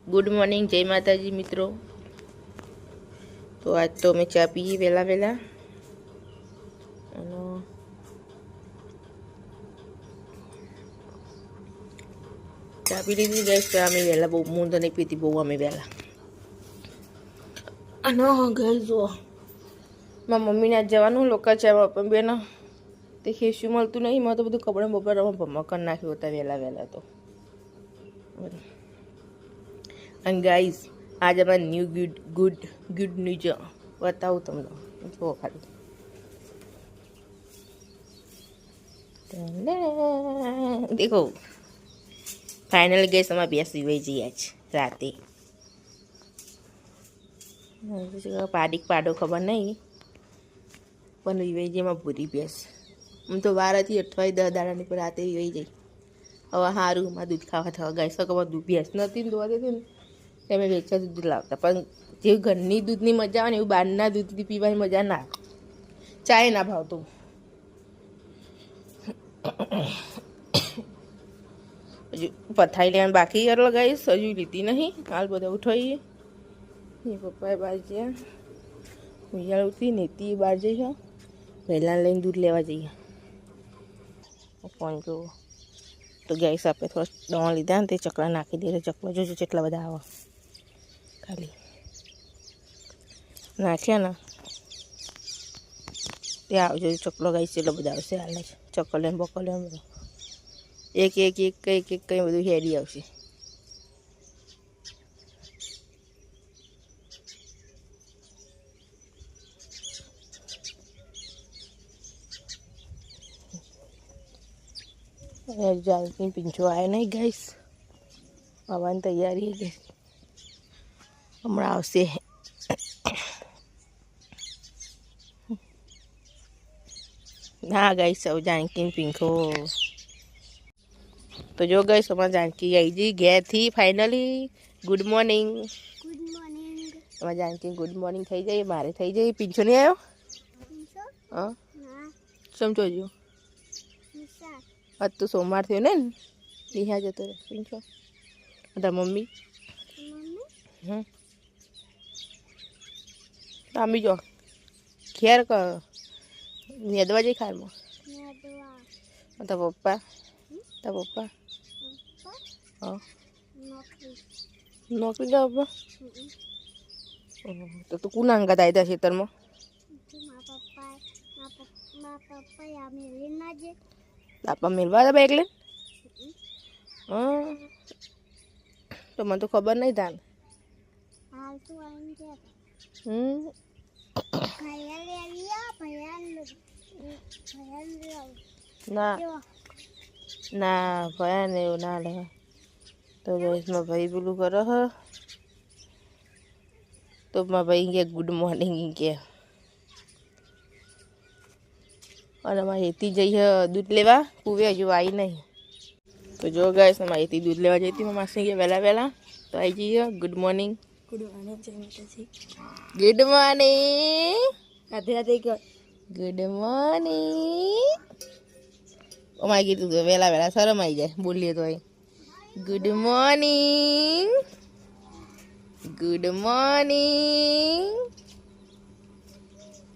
Good morning, જય માતાજી મિત્રો। તો આજ તો અમે ચા પીએ વહેલા વહેલા અને ચા પી લીધી ગઈ। ચા અમે વહેલા બહુ હું તો નહીં પીતી બહુ અમે વહેલા। અને ગઈ જુઓ મારા મમ્મીને આજ જવાનું લોકલ ચા પણ બેન તે ખેસ્યું મળતું નહીં। મેં તો બધું કપડાં બપડા ભમા કરી નાખ્યું હતા વહેલા વહેલા તો। અને ગાઈઝ आज हमारा न्यू गुड न्यूज बताऊँ तुमने जो खाली देखो फाइनल गैस हमारा बेस विवाई जी आज राते पाडिक पाडो खबर नहीं पण विवाई जी में पूरी बेस हम तो 12 થી 28 દાડા ની પર રાતે વિવાઈ જઈ। હવે સારું માં દૂધ ખાવા થવા ગાઈસ તો ખબર દૂધ ભેંસ નથી ને દોવા દેતી ને તમે વેચા દૂધ લાવતા પણ જે ઘરની દૂધની મજા આવે ને એવું બહારના દૂધની પીવાની મજા ના ચાય ના ભાવતું। હજુ પથારી લેવાનું બાકી એટલે ગાઈસ હજુ લીધી નહીં હાલ બધા ઉઠાઈએ। એ પપ્પાએ બહાર ગયા ઉયાળ ઉઠી નેતી બહાર જઈએ પહેલા લઈને દૂધ લેવા જઈએ। ફોન જો તો ગેસ આપણે થોડા દવા લીધા ને તે ચકલા નાખી દે ચકલા જોજો કેટલા બધા આવે ખાલી નાખ્યા ને ત્યાં આવજો ચકલો ગાઈસ એટલો બધા આવશે હાલ ચકલ એમ બકલ એમ બધું એક કંઈ બધું હેડી આવશે। જાનકી પીંછો આવ્યો નહીં ગાઈસ આવવાની તૈયારી ગઈ હમણાં આવશે। ના ગાઈસ હવે જાનકી પીંખો તો જો ગાઈસ અમારે જાનકી આવી ગઈ ઘેરથી ફાઇનલી। ગુડ મોર્નિંગ અમારે જાનકી ગુડ મોર્નિંગ થઈ જાય મારે થઈ જાય। પીંછો નહીં આવ્યો હા સમજો જો આજ તો સોમવાર થયો ને રિહા જતો રહે પીંછો તાર મમ્મી આમી જો ખેર નેદવા જઈ ખારમાં તાર પપ્પા હા નોકરી જાવ પપ્પા તો તું કોના અંગાત આવી હતા ખેતરમાં બાપા મેળવા હતા બેગ લઈને હા તો મને તો ખબર નહીં તાન ના ના ભયા ને એવું ના લે તો માં ભાઈ પેલું કરો હ તો મારા ભાઈ કે ગુડ મોર્નિંગ કે અને અમારે એથી જઈએ દૂધ લેવા કુવે હજુ આવી નહીં તો જો ગાઈસ અમારે એથી દૂધ લેવા જઈ હતી માસી કે વહેલા વહેલા તો આવી જઈએ। Good morning good morning Radhe Radhe good morning અમારે કીધું તો વહેલા વહેલા શરમ આવી જાય બોલીએ તો good morning good morning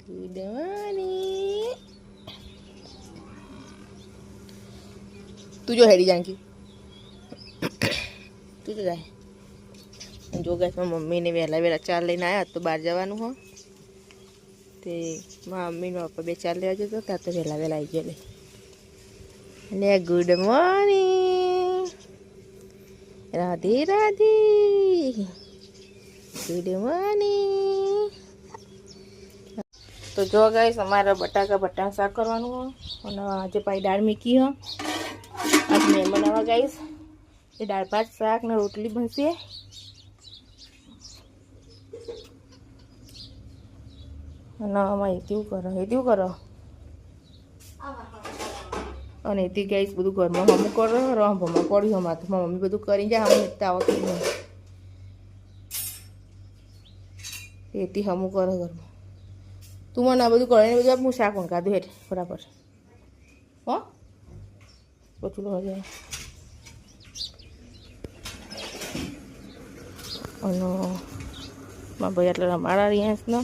good morning તું જો હેડી જાનકી તું તો જાય જો ગાઈસ મારી મમ્મીને વહેલા વહેલા ચાર લઈને આવ્યા તો બહાર જવાનું હો તે મારા મમ્મીને પપ્પા બે ચાર લેવા જતો ત્યાં તો વહેલા વહેલા આવી ગયો લે good morning Radhe Radhe good morning. તો જો ગાઈસ અમારે બટાકા શાક કરવાનું અને આજે પાછી દાળ મીકી હ आज મહેમાન આવા ગાઈસ એ દાળ ભાત શાક ને રોટલી બનશે। અને આમાં એથી કરો અને એથી ગાઈસ બધું ઘરમાં હમું કરો રમવામાં પડ્યું અમારે તો મમ્મી બધું કરી જાય અમે એકતા આવતું નહીં એથી હમું કરો ઘરમાં તું મને આ બધું કરીને બધું હું શાક કાઢું હેઠ ફટાફટ હો પછી અને મારા ભાઈ એટલે રમાડા રિયાસનો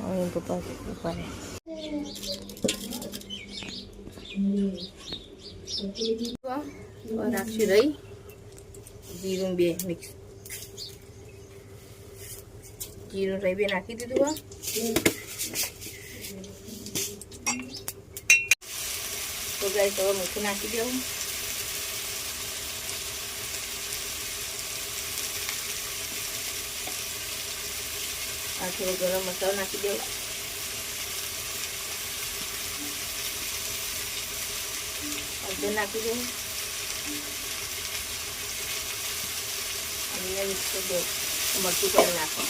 અને પપ્પા ઉપાડે નાખી રહી જીરું બે મિક્સ જીરું રહી બે નાખી દીધું તો ગાઈસ હવે મીઠું નાખી દેવું આ થોડો ગરમ મસાલો નાખી દેવો હળદર નાખી દેવું અને મિક્સ કરી દેવું મરચું કરી નાખો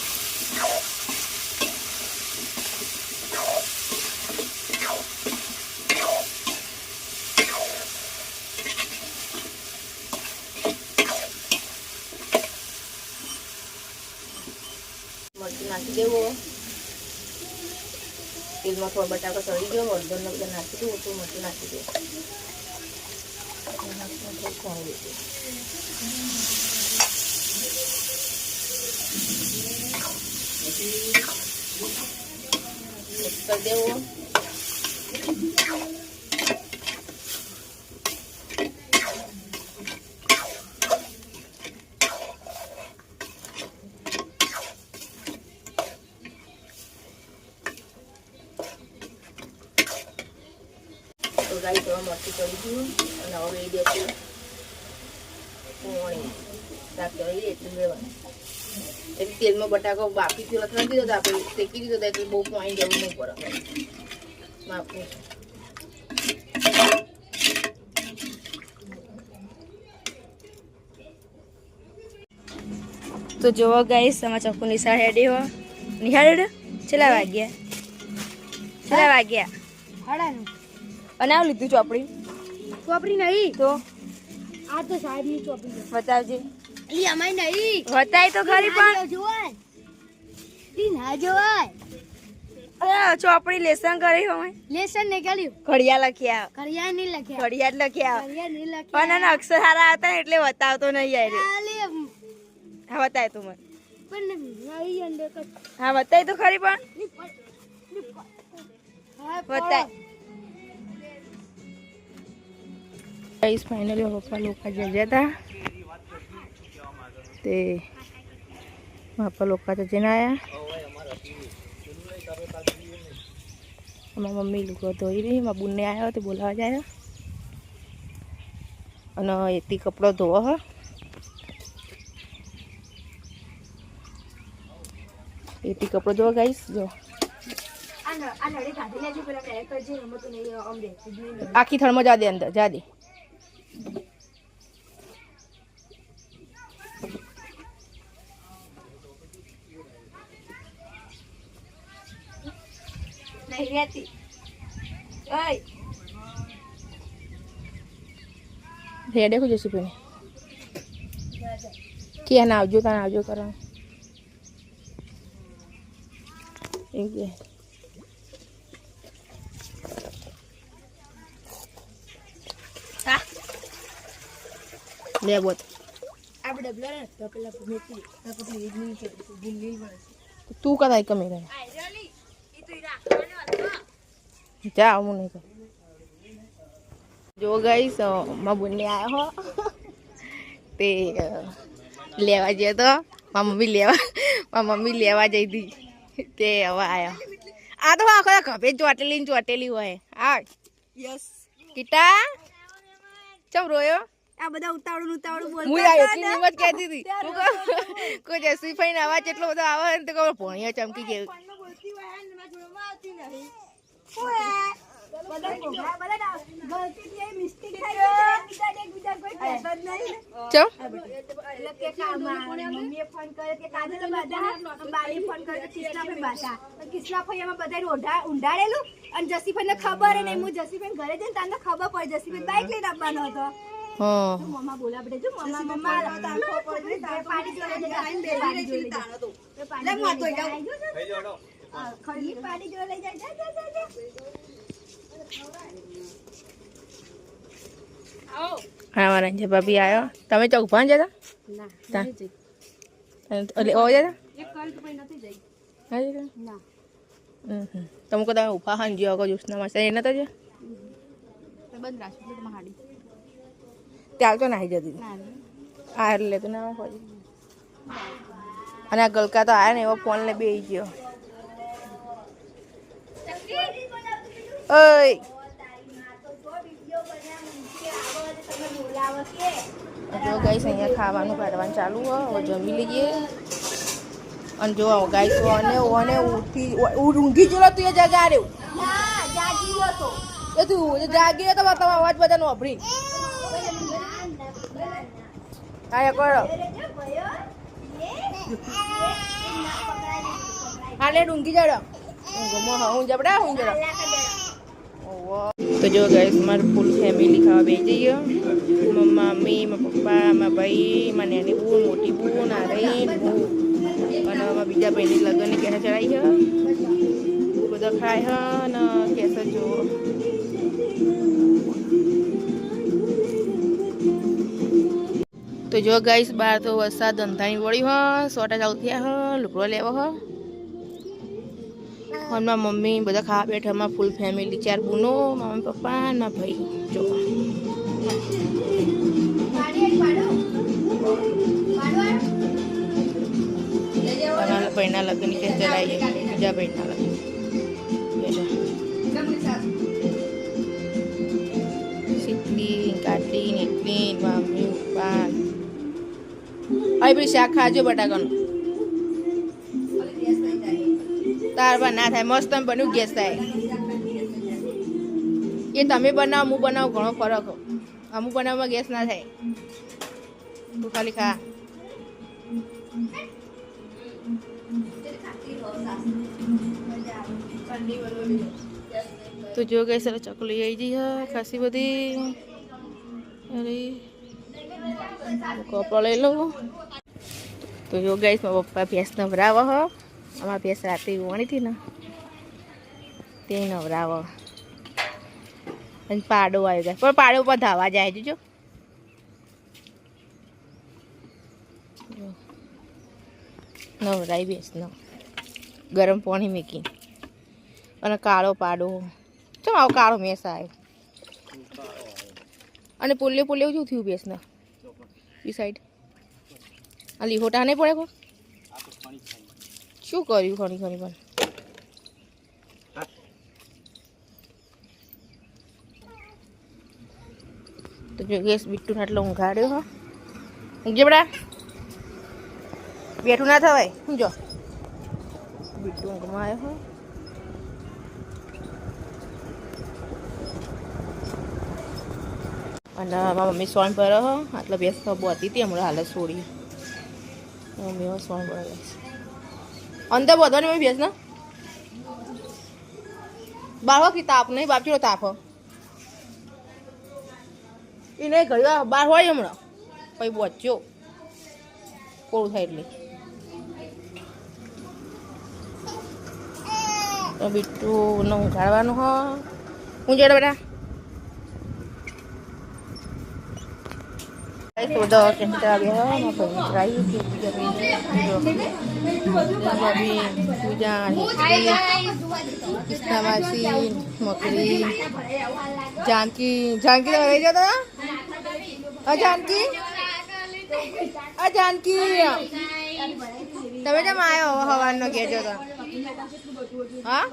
મરચું નાખી દેવું તેલમાં થોડા બટાકા તળી ગયો હળદરને બધા નાખી દઉં તો મરચું નાખી દઉં મિક્સ કરી દેવું તો ગાઈ તો મરચું કરી દીધું અને હવે એ દેશું પોણી શાક કરી એટલું લેવાનું એટલે તેલમાં બટાકો બાફી તેલ નથી દીધો તો આપણે શેકી દીધો એટલે બહુ પાણી જવું નહીં પડે માપું તો જોવો ગાઈસ તમારા ચક્કુ નિશાળ હેડી હો નિહાળ છેલ્લા વાગ્યા હાડાનું અને આવ લીધું ચોપડી ચોપડી નહીં તો આ તો સાહેબની ચોપડી છે બતાવજે ઈ અમાય નહીં બતાય તો ખરી પણ જોવાય ઈ ના જોવાય ચોપડી લેસન કરી હોય લેસન ને કર્યું ઘડિયા લખ્યા કરિયા નહીં લખ્યા ઘડિયા જ લખ્યા કરિયા નહીં લખ્યા પણ આના અક્ષર સારા હતા ને એટલે બતાવતો નહીં યાર આલે હા બતાય તું મને પણ નહીં અંદર હા બતાય તો ખરી પણ હા બતાય ગાઈસ ફાઇનલી પપ્પા લોકો જઈ હતા તે પપ્પા લોકો તો જઈને આવ્યા અમારા મમ્મી લોકો ધોઈ રહી મારા બુનને આવ્યો તે બોલાવા જાય અને એથી કપડો ધોવો હ એથી કપડો ધોવો ગાઈસ જો આખી થળમાં જા દે અંદર જા દે નહીં રહેતી ઓય રેડે ખો જશે પેને ક્યાં ના આવજો તાને આવજો કરો એમ કે હા લે બોત આપણે ડબલા તો પેલા મેથી તો પછી ઈડલી છે દિલ્હી મળે તું કદાય કમી રહે આયરલી ઈ તો રાખવાનો હતો જા હું નહીં કર જો ગાઈસ મારા બુનને આવ્યો હો તે લેવા ગયો તો મારા મમ્મી લેવા જઈ હતી તે હવે આવ્યો આ તો આખો ખભે ચોટેલી હોય આ યસ કીટા ચમ રોયો આ બધા ઉતાવળું બોલ હું એટલી હિંમત કહેતી હતી કોઈ જસવી ફાઈને અવાજ એટલો બધો આવે ને તો ખબર ભણિયો ચમકી ગયો બોલતી હોય ને મેં જોવામાં આવતી નહીં ઊંડાડેલું અને જસીફાઈ ને ખબર નહીં હું જસીફાઈ ઘરે જઈને તને ખબર પડે જસીફાઈ બાઈક લઈને આવવાનો હતો મમ્મા બોલા આપણે જો મમ્મા ખરી પાડી જો લઈ જાય હા મારા ભાભી આવ્યો તમે ચોક ભાન જતા ના તા એટલે ઓ જાય એક કરી તો પછી નથી જઈ હા ના તમે કદાચ ઉભા હા જ્યો જ્યોત્સના માસે એ નતો છે તો બંધ રાખી એટલે તમારે હાડી ત્યાં તો નાહી જતી હતી. ના આ એટલે તો ના હોય અને આ ગલકા તો આયા ને એવો ફોન લે બેસી ગયો ઓય જો ગાઈસ અહીંયા ખાવાનું કાઢવાનું ચાલુ હોય હવે જમી લઈએ અને જો ગાઈસ ઓને ઊંઘી ગયેલો તું એ જગા રહ્યો ના જાગી ગયો તો એ તું જાગી રહ્યો તો તમારો અવાજ બધાનો અભરી આયા કરો હાલે ઊંઘી જડો હું જબડા હું જડો તો જો ગાઈસ મારું ફૂલ ફેમિલી ખાવા બેસી જઈએ મમ્મી મારા પપ્પા મારા ભાઈ મારા નાની બહુ મોટી બહુ નારાયણ હું અને મારા બીજા ભાઈની લગ્નની કેને ચડાવી છે બધા ખાય છે અને કેસે જો તો જો ગાઈસ બહાર તો વરસાદ ધંધાની વળી હ સોટા ચાલુ થયા હ લુગડો લેવો હ મારા મમ્મી બધા ખાવા બેઠા અમારા ફૂલ ફેમિલી 4 બુનો મમ્મી પપ્પા ના ભાઈ જો ભાઈના લગ્ન કે ચલાવીએ બીજા ભાઈના લગ્ન સીટલી કાટલી નીકળી મમ્મી પપ્પા હવે પેલી શાક ખાજો બટાકાનું તારવા ના થાય મસ્ત તમે બન્યું ગેસ થાય એ તમે બનાવો હું બનાવું ઘણો ફરક અમુક બનાવવામાં ગેસ ના થાય તું ખાલી ખા તો જો ગઈ સર ચકલી આવી જઈ હા ખાસી બધી અરે કપડો લઈ લઉં તો જો ગઈ મારા પપ્પા ભેંસ નવરાવો હ અમારા ભેંસ રાતે વણી હતી ને તે નવરાવો અને પાડો આવી જાય પણ પાડો ઉપર ધાવા જાય જોજો નવરાઈ ભેંસનો ગરમ પાણી મૂકી અને કાળો પાડો ચમ આવો કાળો મેસ આવ્યો અને પોલિયો શું થયું ભેંસને એ સાઈડ આ લીહોટા નહીં પડે કોઈ શું કર્યું ઘણી ઘણી પણ તો જો ગેસ બીટું આટલો ઊંઘાડ્યો હા ઊંઘજે બડા બેઠું ના થવાય શું જો બીટું ઊંઘમાં આવ્યો હા અને મારા મમ્મી સોન પર આટલો ભેંસ બોતી હતી હમણાં હાલત છોડી મમ્મી સોન પર અંદર બોધવાની મમ્મી ભેંસ ને બાર કે તાપ નહીં બાપચીનો તાપ એ નહીં ઘડી બહાર હોય હમણાં પછી બોચ્યો કોળું થાય એટલે તો બીટું ને ઊંઘાડવાનું હ હું જોડે બેટા બધા કેસ્ટા આવ્યા ભાઈ ભાભી પૂજા કૃષ્ણા માસી મકરી જાનકી જાનકી તો રહી જતો જાનકી જાનકી તમે કેમ આવ્યો હવાનો કહેજો તો હા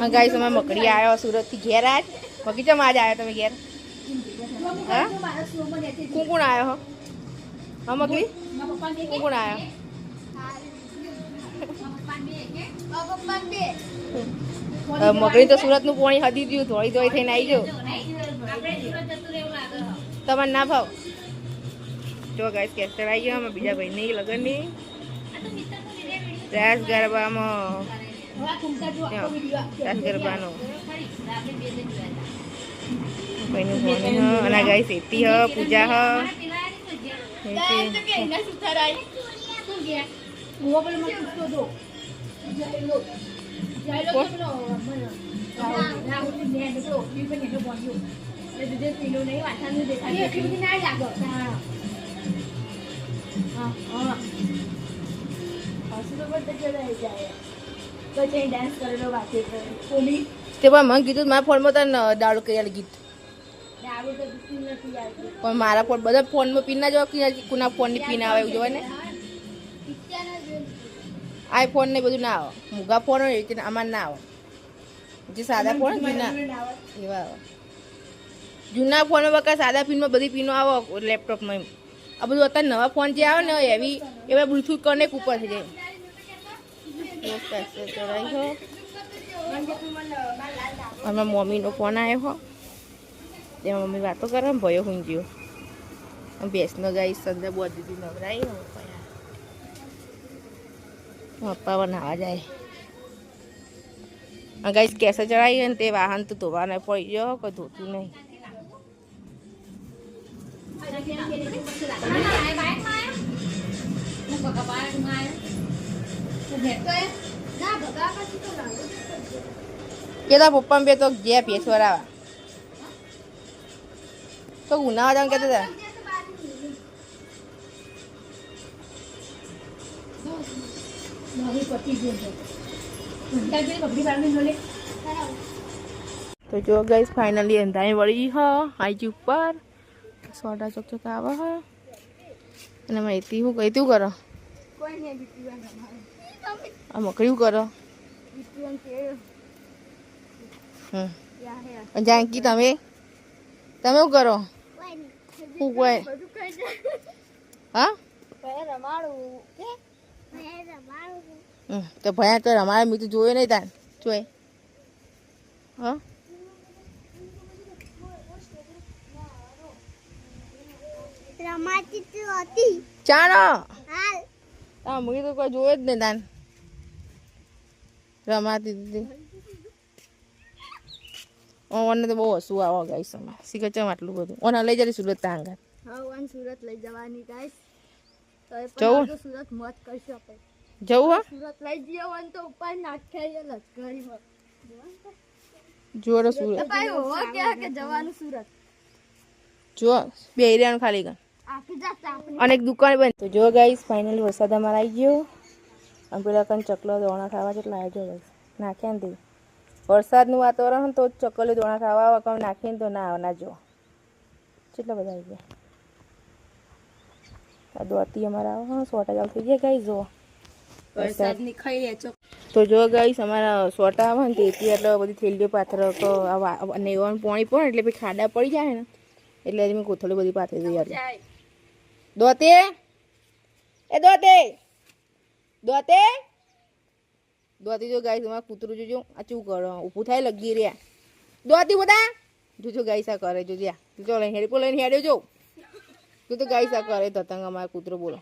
ગાઈસ અમે મકડી આવ્યો સુરતથી ઘેર આજ બગીચામાં આજ આવ્યો તમે ઘેર હા કોણ આવ્યો હા મકડી કોણ આવ્યો મકડી તો સુરતનું પાણી હદી ગયું ધોળી ધોળી થઈને આવી ગયો તમારે ના ભાવ જો ગાઈસ કેસ્ટર આવી ગયો અમે બીજા ભાઈની લગ્નની રાસ ગરબામાં રાસ ગરબાનો ભાઈનું ફોન અને ગાઈસ એતી હ પૂજા હ રાહુલની ને તો ઓછી પણ એનો બોન્યો એટલે જે પીલો નહીં વાઠાનું દેખાય એટલી બધી ના લાગો હા હા હસુ તો બધે રહી જાય તો જે ડાન્સ કરેલો વાતે કોમી તે પણ મને કીધું મારા ફોનમાં તને દારૂ કઈ ગીત દારૂ તો બિલકુલ નથી આવતી પણ મારા ફોન બધા ફોનમાં પીન ના જોવા કે કોના ફોનની પીન આવે એવું જોવાય ને આઈફોન ને બધું ના આવે મૂગા ફોન હોય એ આમાં ના આવે જે સાદા ફોન જૂના એવા આવે જૂના ફોનમાં બકા સાદા પીનમાં બધી પીનો આવે લેપટોપમાં આ બધું અત્યારે નવા ફોન જે આવે ને એવી એવા બ્લૂટૂથ કનેક્ટ ઉપર થઈ જાય અને મમ્મીનો ફોન આવ્યો હો તેમાં મમ્મી વાતો કરે ને ભયો હું ગયો ભેંસનો ગાઈ સંદર બહુ દીધી નવરાઈ પપ્પા બનાવવા જાય ગાઈસ કેસે ચડાવી ને તે વાહન તો ધોવાને પડી ગયો કોઈ ધોતું નહીં કે તાર પપ્પા બે તો જે ભેંસ વરાવા તો ઉનાવા જવાનું કહેતા હતા તો જો ગાઈસ ફાઇનલી અંધારી વળી હ આઈજી ઉપર સોટા ચોક ચોક આવે હ અને માહિતી હું કહી તું કરો આ મકડી કરો જાનકી તમે તમે શું કરો શું કોઈ હા તો ભયા તો રમાડે મેં તો જોયો નહીં તાન જોઈ હા ચાલો હા મેં તો કોઈ જોયો જ નહીં તાન રમાતી દીધી ઓને તો બહુ હસવું આવો ગાઈસ અમે શીખે છે આટલું બધું ઓને લઈ જરી સુરત તાંગા હા સુરત લઈ જવાની ગાઈસ જવું સુરત મોત કરશું આપણે જવું હા સુરત લઈ જવાનું તો ઉપર નાખ્યા લશ્કરીમાં જોરો સુરત ભાઈ હોવા કે જવાનું સુરત જો બે એરિયાનું ખાલી ગણ આખી જાત આપણે અને એક દુકાન બંધ તો જો ગાઈસ ફાઇનલી વરસાદ અમારે આવી ગયો અને પેલા કન ચકલો દોણા ખાવા જેટલા આવી ગયો નાખ્યા ને તે વરસાદનું વાતાવરણ તો ચકલી દોણા ખાવા આવે કામ નાખીને તો ના આવે ના જો કેટલા બધા આવી ગયા આ દોતી અમારા આવે સોટા ચાલુ થઈ ગયા ગાઈસ જો વરસાદની ખાઈ લે ચો તો જો ગાઈસ અમારા સોટા આવે ને તેથી એટલે બધી થેલીઓ પાથર અને એવાનું પાણી પડે એટલે પછી ખાડા પડી જાય ને એટલે મેં કોથળી બધી પાથરી દઈ યાર દોતે એ દોતે દોતે દોતી જો ગાઈસ અમારા કૂતરું જોજો આ ચું કરો ઊભું થાય લગી રહ્યા દોતી બધા જોજો ગાઈસ આ કરે જો જ્યાં જો લઈને હેડી લઈને હેડ્યો જો તું તો ગાઈસ આ કરે તતંગ અમારા કૂતરો બોલો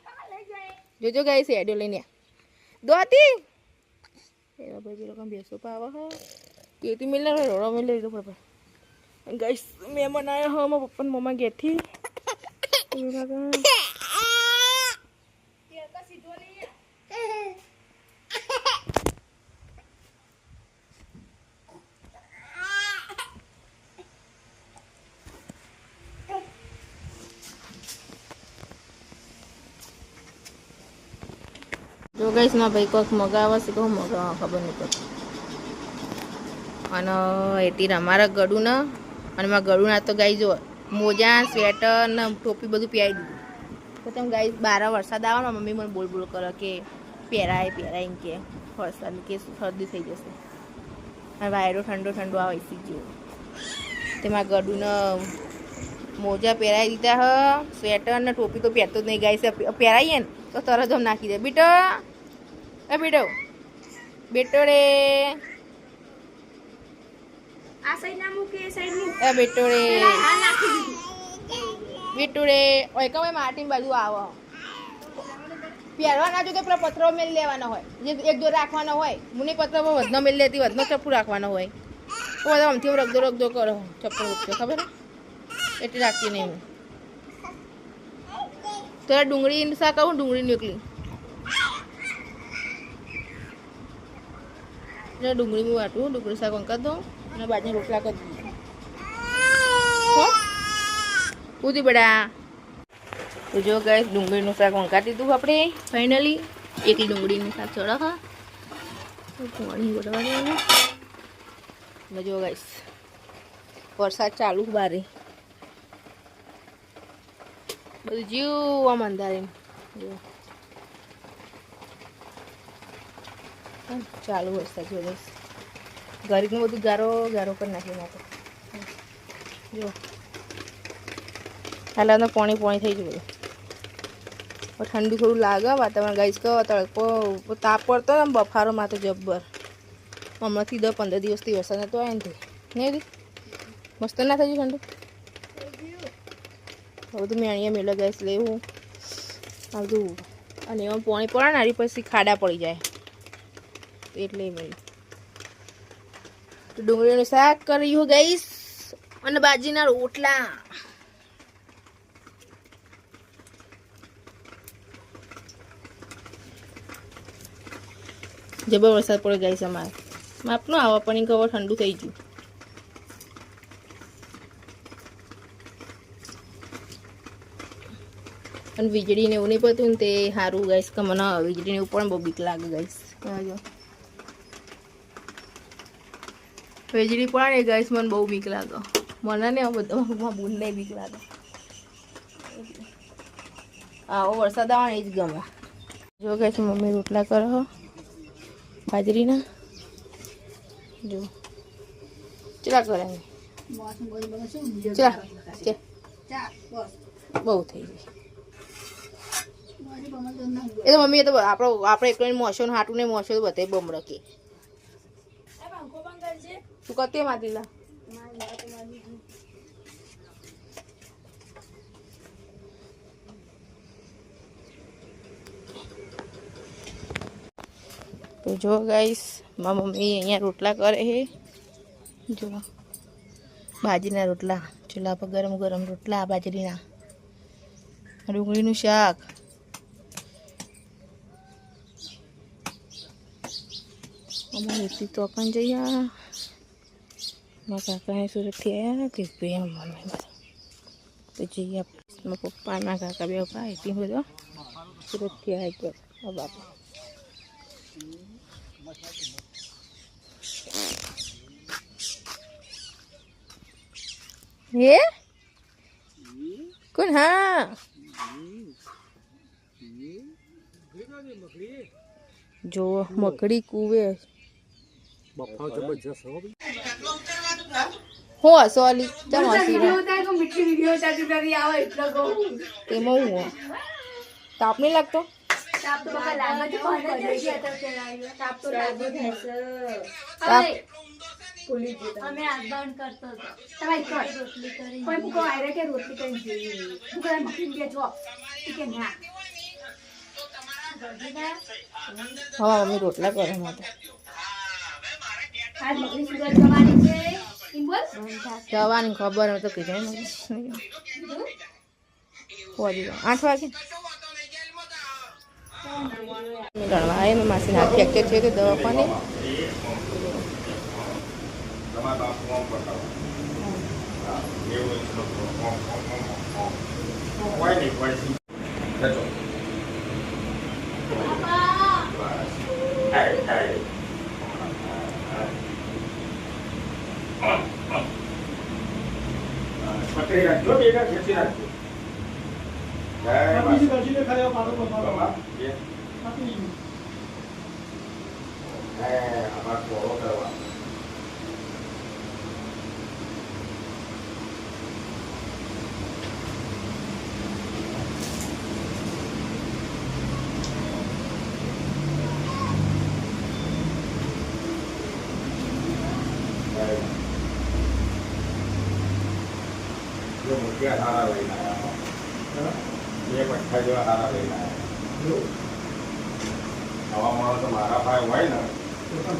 જોજો ગાઈસ હેડ્યો લઈને દોતી એવા ભાઈ લોકો બેસો પાવા હા કેતી મિલ રોડો મિલ લીધો પડે ગાઈસ મહેમાન આવ્યા હા મારા પપ્પા મમ્મા ઘેરથી જો ગાઈસ ના ભાઈ કોઈક મગાવવા છે કહું મગાવવા ખબર નહીં પડતી અને એટી અમારા ગળું ને અને મારા ગળું ના તો ગાઈ જો મોજા સ્વેટર ને ટોપી બધું પહેરી દીધું તો તમે ગાઈ 12 વરસાદ આવે ને મમ્મી મને બોલ બોલ કરે કે પહેરાય એમ કે વરસાદ કે શરદી થઈ જશે અને વાયરો ઠંડો ઠંડો આવે એસી જેવો તેમાં ગળું ને મોજા પહેરાવી દીધા હ સ્વેટર ને ટોપી તો પહેરતો જ નહીં ગાઈ છે પહેરાવીએ ને તો તરત જ નાખી દે બેટો એ બેટો બેટો રે આ સાઈડ ના મૂકે એ સાઈડ નું એ બેટો રે આ નાખી દીધું બેટો રે ઓય કમે માટીની બાજુ આવો પહેરવા ના જો તો પેલા પથરો મેલ લેવાનો હોય જે એક જો રાખવાનો હોય મુની પથરો વધનો મેલ લેતી વધનો ચપ્પુ રાખવાનો હોય તો બધા આમથી રગદો કરો ચપ્પુ ઉઠશે ખબર એટલે રાખતી નહીં હું તો ડુંગળી શાક કહું ડુંગળી નીકળી ડુંગળી મેં વાટું ડુંગળી શાક અંકા દઉં અને બાજરી રોટલા કરી દઈએ હો પૂરી બડા. તો જો ગાઈસ ડુંગળીનું શાક વંકારી દીધું આપણે ફાઇનલી. એકલી ડુંગળીનું શાક ચડો હા પાણી ગોળવા દેવાનું. ને જો ગાઈસ વરસાદ ચાલુ બારે બધું જીવ આમ અંધારે જો ચાલુ વરસાદ જો ગાઈસ ઘરનું બધું ગારો ગારો પર નાખી નાખે જો હાલ અંદર પાણી પાણી થઈ ગયું બધું. ઠંડુ થોડું લાગે વાતાવરણ ગાઈસ કહો તડકો તાપ પડતો ને બફારો માં તો જબ્બર. હમણાંથી 10-15 દિવસથી વરસાદ નતો આવ્યો ને નહીં મસ્ત ના થઈ ગયું ઠંડુ. બધું મેણીયા મેળો ગાઈસ લેવું બધું અને એમાં પાણી પડે ને આરી પછી ખાડા પડી જાય એટલે મેળ્યું. તો ડુંગળીનું શાક કર્યું ગાઈસ અને બાજીના રોટલા. જબર વરસાદ પડે ગાઈસ અમારે માપનો આવા પણ કવર ઠંડુ થઈ ગયું. અને વીજળીને એવું નહીં પડતું ને તે સારું ગાઈસ કે મને વીજળીને એવું પણ બહુ બીક લાગે ગાઈસ. વીજળી પડે ને ગાઈસ મને બહુ બીક લાગે. મને ને બધા બૂનને બીક લાગે. આવો વરસાદ આવે ને એ જ ગમે. જો ગાઈસ મમ્મી રોટલા કરો બાજરીના જો ચલા કરે ચલા બહુ થઈ ગઈ. એ તો મમ્મી એ તો આપણે એકલો મોસો હાટું ને મોસો તો બધાય બમડો કે તું કતે માતીલા તો જો ગાઈસ મારી મમ્મી અહીંયા રોટલા કરે છે જો બાજરીના રોટલા ચૂલા પર ગરમ ગરમ રોટલા બાજરીના ડુંગળીનું શાક. અમારી તો પણ જઈએ મારા કાકાને સુરતથી આવ્યા કે ભાઈ મમ્મી બધા તો જઈએ મારા પપ્પા મારા કાકા બે ભાઈ એટલી બધો સુરતથી આવી ગયો બાપા. હે કોણ હા જો મકડી કુવે હું હસો અલી ચમ હસી એમાં હું તાપ નહીં લાગતો અમે આગળ કરતો હતો તમારી રોટલી કરી કોઈ મુકો આયરે કે રોટલી કરી જોઈએ હું કઈ મખીન કે જો કે ના હા મમ્મી રોટલા કરે માટે આજ મખની સુગર જવાની છે ઇમ્બોલ જવાની ખબર તો કીધું ને 8 વાગે ગણવા આવે માસી હાથ ફ્રેક્ચર છે તો દવાખાને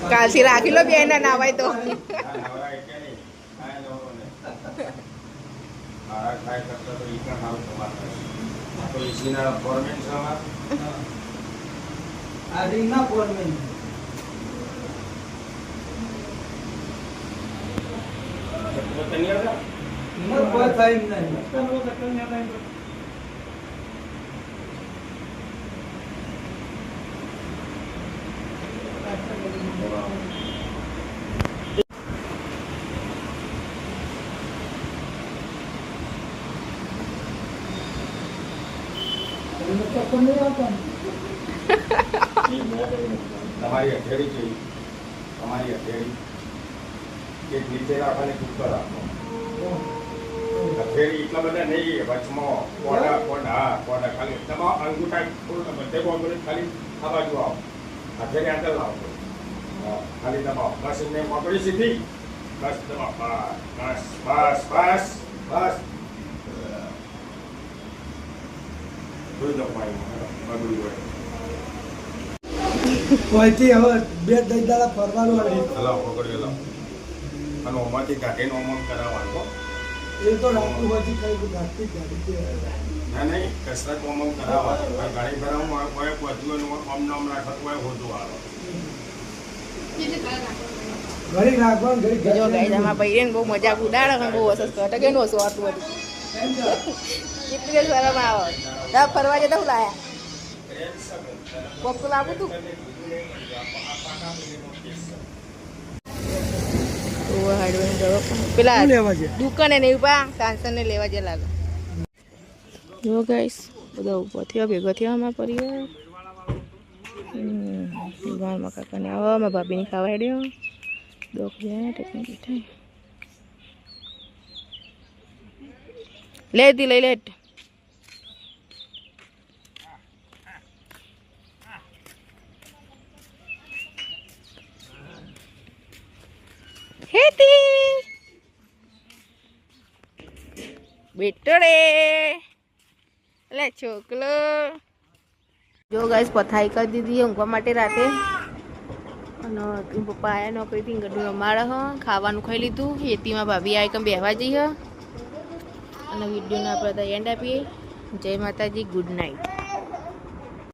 કાલથી રાખી લો બે ના નાવાય તો કોઈ થાય નહીં. તમારી અધેડી છે, તમારી અધેડી એક નીચે રાખવાની ઉપર રાખો. અધેડી એટલા બધા નહીં, વચમાં કોડા ખાલી તમારા અંગૂઠા બધે બોમ્બે ખાલી આ બાજુ આવો, અધેડી આગળ લાવો. ખાલી દબાવો, બસ એમને પકડી સીધી, બસ દબાવો, બસ બસ બસ બસ. જોઈ દો પાણી બધું હોય. કોઈથી હવે 2 દાડા ફરવાનું આવે. હલાવ પકડી હલાવ અને ઓમાંથી કાઢીને ઓમાં કરાવવાનું. એ તો રાખતું હોય કઈ રાખતી ગાડી ના નહીં, કસરત ઓમાં કરાવવાનું. ગાડી ભરાવું કોઈ બધું આમ નામ રાખતું હોય હોતું આવે. ઘડી રાખવાનું ઘડી જો ગાઈસ આમાં ભાઈ ને બહુ મજાક ઉડાડે અને બહુ અસર કરે કે નો સો આટલું બધું કેટલી શરમ આવે. તા ફરવા જતા હું લાયા કોક તો લાવું તું પેલા લેવા છે દુકાને નહીં પા સાંસન ને લેવા જે લાગે. જો ગાઈસ બધા ઉભો થયો ભેગો થયો અમારા પરિવાર. મારા કાકાને આવો મારા ભાભીને ખાવા હેડ્યો દોખ જાય ટેકનિક થાય લેતી લઈ લેટ હેતી બેટડે લે છોકલો. જો ગાઈસ પથાઈ કરી દીધી ઊંઘવા માટે રાતે અને પપ્પા આયા નોકરીથી ગઢું રમાડે હ ખાવાનું ખાઈ લીધું. હેતીમાં ભાભી આવી કે બેહવા જઈએ અને વિડીયોને આપણે એન્ડ આપીએ. જય માતાજી, ગુડ નાઇટ.